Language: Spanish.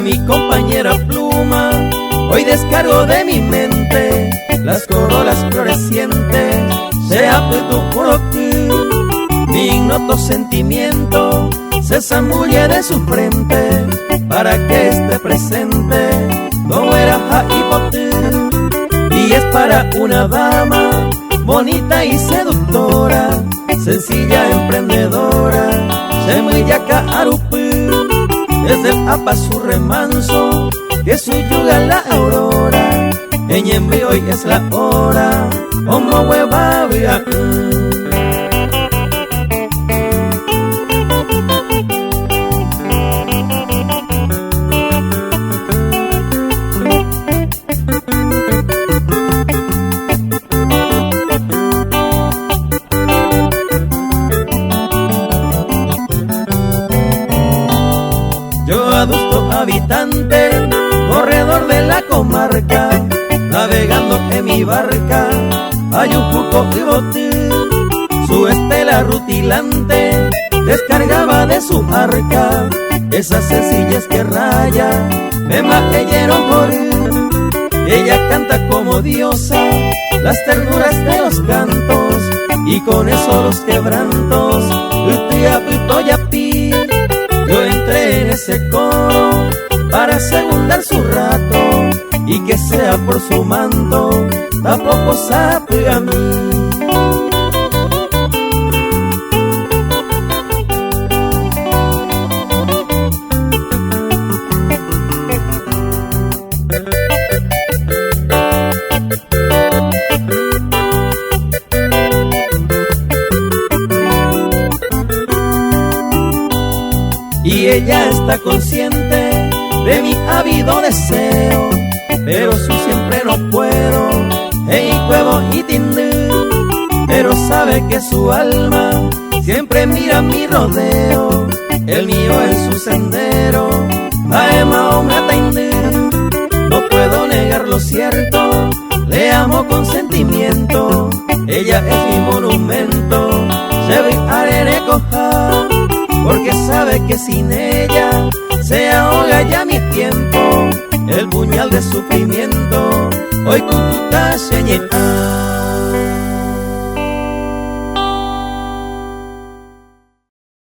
mi compañera pluma, hoy descargo de mi mente las corolas florecientes. Sea tu por ti, mi ignoto sentimiento se zambulle de su frente para que esté presente. No era Jaipotí, y es para una dama bonita y seductora, sencilla emprendedora. Se muy yaca arupi, desde el apa su remanso, que su yuga la aurora. En Ñembe hoy es la hora, como hueva via. Yo adusto habitante, corredor de la comarca, navegando en mi barca, Ayujuco y Botí. Su estela rutilante descargaba de su arca esas sencillas que raya me maelleron morir. Ella canta como diosa las ternuras de los cantos, y con eso los quebrantos. Yo entré en ese coro para segundar su rato, y que sea por su manto, tampoco sabe a mí. Y ella está consciente de mi ávido deseo, pero su siempre no puedo, hey cuevo y tindí. Pero sabe que su alma siempre mira mi rodeo, el mío en su sendero, aemao me atendí. No puedo negar lo cierto, le amo con sentimiento, ella es mi monumento, se ve arere coja, porque sabe que sin ella se ahoga ya mi tiempo, el puñal de sufrimiento hoy con tu talle.